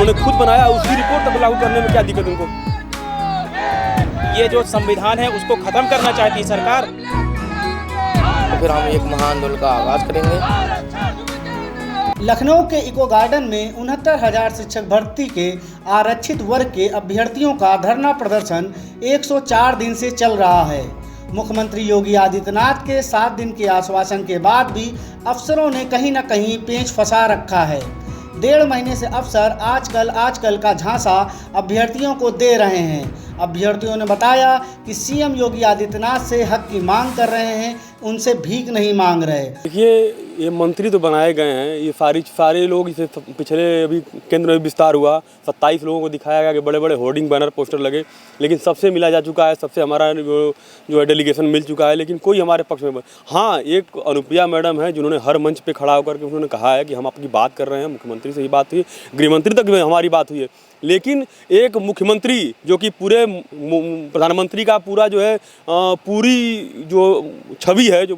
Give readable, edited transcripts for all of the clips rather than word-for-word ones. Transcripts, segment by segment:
उन्होंने खुद बनाया उसकी रिपोर्ट तक लागू करने में क्या दिक्कत उनको? ये जो संविधान है उसको खत्म करना चाहती है सरकार। तो फिर हम एक महाआंदोलन का आगाज करेंगे। लखनऊ के इको गार्डन में 69,000 शिक्षक भर्ती के आरक्षित वर्ग के अभ्यर्थियों का धरना प्रदर्शन 104 दिन से चल रहा है। मुख्यमंत्री योगी आदित्यनाथ के 7 दिन के आश्वासन के बाद भी अफसरों ने कहीं न कहीं पेंच फंसा रखा है। 1.5 महीने से अफसर आजकल का झांसा अभ्यर्थियों को दे रहे हैं। अभ्यर्थियों ने बताया कि सीएम योगी आदित्यनाथ से हक की मांग कर रहे हैं, उनसे भीख नहीं मांग रहे। देखिए, ये मंत्री तो बनाए गए हैं, ये सारे लोग इसे पिछले अभी केंद्र में विस्तार हुआ, 27 लोगों को दिखाया गया कि बड़े बड़े होर्डिंग बैनर पोस्टर लगे, लेकिन सबसे मिला जा चुका है, सबसे हमारा जो है डेलीगेशन मिल चुका है, लेकिन कोई हमारे पक्ष में। हाँ, एक अनुप्रिया मैडम है जिन्होंने हर मंच पे खड़ा होकर के उन्होंने कहा है कि हम आपकी बात कर रहे हैं, मुख्यमंत्री से ही बात हुई, गृहमंत्री तक हमारी बात हुई है, लेकिन एक मुख्यमंत्री जो कि पूरे प्रधानमंत्री का पूरा जो है पूरी जो छवि है जो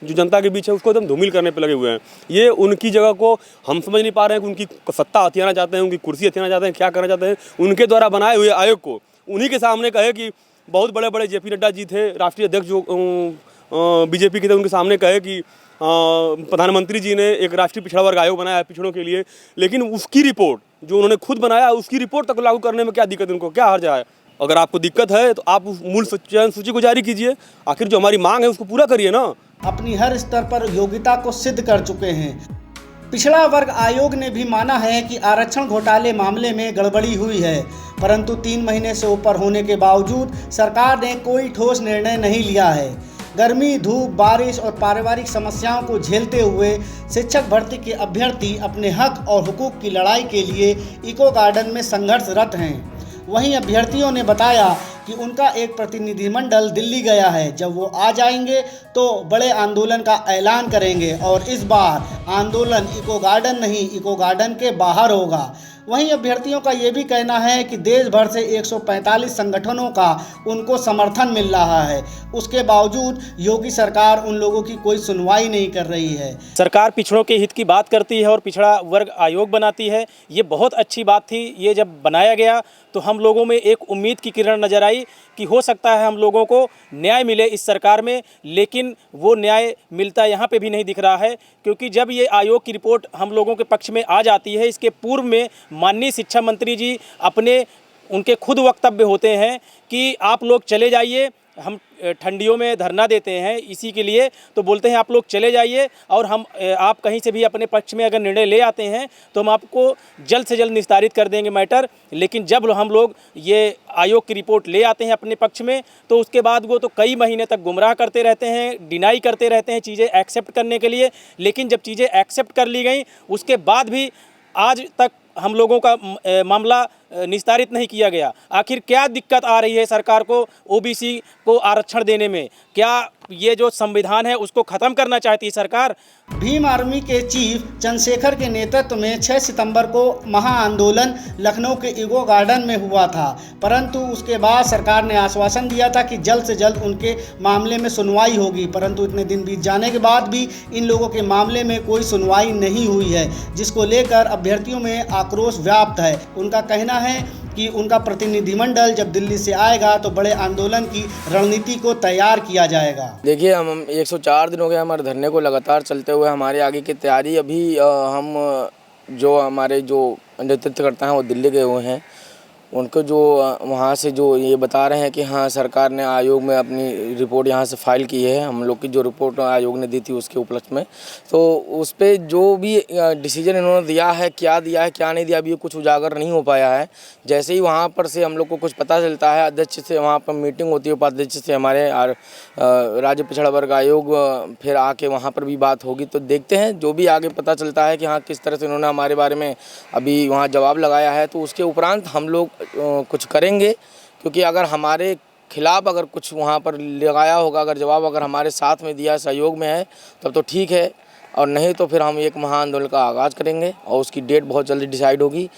जनता के बीच है उसको एकदम धूमिल करने पे लगे हुए हैं। ये उनकी जगह को हम समझ नहीं पा रहे हैं कि उनकी सत्ता हथियाना चाहते हैं, उनकी कुर्सी हथियाना चाहते हैं, क्या करना चाहते हैं। उनके द्वारा बनाए हुए आयोग को उन्हीं के सामने कहे कि बहुत बड़े बड़े जेपी नड्डा जी थे, राष्ट्रीय अध्यक्ष जो बीजेपी के थे, उनके सामने कहे कि प्रधानमंत्री जी ने एक राष्ट्रीय पिछड़ा वर्ग आयोग बनाया है पिछड़ों के लिए, लेकिन उसकी रिपोर्ट जो उन्होंने खुद बनाया उसकी रिपोर्ट तक लागू करने में क्या दिक्कत उनको, क्या हर्ज है? अगर आपको दिक्कत है तो आप उस मूल चयन सूची को जारी कीजिए, आखिर जो हमारी मांग है उसको पूरा करिए ना। अपनी हर स्तर पर योग्यता को सिद्ध कर चुके हैं। पिछड़ा वर्ग आयोग ने भी माना है कि आरक्षण घोटाले मामले में गड़बड़ी हुई है, परंतु 3 महीने से ऊपर होने के बावजूद सरकार ने कोई ठोस निर्णय नहीं लिया है। गर्मी, धूप, बारिश और पारिवारिक समस्याओं को झेलते हुए शिक्षक भर्ती के अभ्यर्थी अपने हक और हुकूक की लड़ाई के लिए इको गार्डन में संघर्षरत हैं। वहीं अभ्यर्थियों ने बताया कि उनका एक प्रतिनिधिमंडल दिल्ली गया है, जब वो आ जाएंगे तो बड़े आंदोलन का ऐलान करेंगे और इस बार आंदोलन इको गार्डन नहीं, इको गार्डन के बाहर होगा। वहीं अभ्यर्थियों का ये भी कहना है कि देश भर से 145 संगठनों का उनको समर्थन मिल रहा है, उसके बावजूद योगी सरकार उन लोगों की कोई सुनवाई नहीं कर रही है। सरकार पिछड़ों के हित की बात करती है और पिछड़ा वर्ग आयोग बनाती है, ये बहुत अच्छी बात थी। ये जब बनाया गया तो हम लोगों में एक उम्मीद की किरण नज़र आई कि हो सकता है हम लोगों को न्याय मिले इस सरकार में, लेकिन वो न्याय मिलता यहाँ पे भी नहीं दिख रहा है, क्योंकि जब ये आयोग की रिपोर्ट हम लोगों के पक्ष में आ जाती है, इसके पूर्व में माननीय शिक्षा मंत्री जी उनके खुद वक्तव्य होते हैं कि आप लोग चले जाइए, हम ठंडियों में धरना देते हैं इसी के लिए, तो बोलते हैं आप लोग चले जाइए और आप कहीं से भी अपने पक्ष में अगर निर्णय ले आते हैं तो हम आपको जल्द से जल्द निस्तारित कर देंगे मैटर। लेकिन जब हम लोग ये आयोग की रिपोर्ट ले आते हैं अपने पक्ष में तो उसके बाद वो तो कई महीने तक गुमराह करते रहते हैं, डिनाई करते रहते हैं चीज़ें एक्सेप्ट करने के लिए। लेकिन जब चीज़ें एक्सेप्ट कर ली गई उसके बाद भी आज तक हम लोगों का मामला निस्तारित नहीं किया गया। आखिर क्या दिक्कत आ रही है सरकार को ओबीसी को आरक्षण देने में? क्या ये जो संविधान है उसको ख़त्म करना चाहती है सरकार? भीम आर्मी के चीफ चंद्रशेखर के नेतृत्व में 6 सितंबर को महाआंदोलन लखनऊ के इको गार्डन में हुआ था, परंतु उसके बाद सरकार ने आश्वासन दिया था कि जल्द से जल्द उनके मामले में सुनवाई होगी, परंतु इतने दिन बीत जाने के बाद भी इन लोगों के मामले में कोई सुनवाई नहीं हुई है, जिसको लेकर अभ्यर्थियों में आक्रोश व्याप्त है। उनका कहना है कि उनका प्रतिनिधिमंडल जब दिल्ली से आएगा तो बड़े आंदोलन की रणनीति को तैयार किया जाएगा। देखिए, हम 104 दिन हो गए हमारे धरने को लगातार चलते हुए। हमारे आगे की तैयारी अभी हम जो हमारे जो नेतृत्व करता है वो दिल्ली गए हुए हैं, उनको जो वहाँ से जो ये बता रहे हैं कि हाँ सरकार ने आयोग में अपनी रिपोर्ट यहाँ से फाइल की है, हम लोग की जो रिपोर्ट आयोग ने दी थी उसके उपलक्ष्य में, तो उस पर जो भी डिसीजन इन्होंने दिया है, क्या दिया है क्या नहीं दिया, अभी कुछ उजागर नहीं हो पाया है। जैसे ही वहाँ पर से हम लोग को कुछ पता चलता है, अध्यक्ष से वहाँ पर मीटिंग होती है, उपाध्यक्ष से हमारे राज्य पिछड़ा वर्ग आयोग, फिर आके वहाँ पर भी बात होगी, तो देखते हैं जो भी आगे पता चलता है कि हाँ किस तरह से उन्होंने हमारे बारे में अभी वहाँ जवाब लगाया है, तो उसके उपरांत हम लोग कुछ करेंगे। क्योंकि अगर हमारे खिलाफ अगर कुछ वहाँ पर लगाया होगा, अगर जवाब अगर हमारे साथ में दिया, सहयोग में है, तब तो ठीक है, और नहीं तो फिर हम एक महाआंदोलन का आगाज़ करेंगे और उसकी डेट बहुत जल्दी डिसाइड होगी।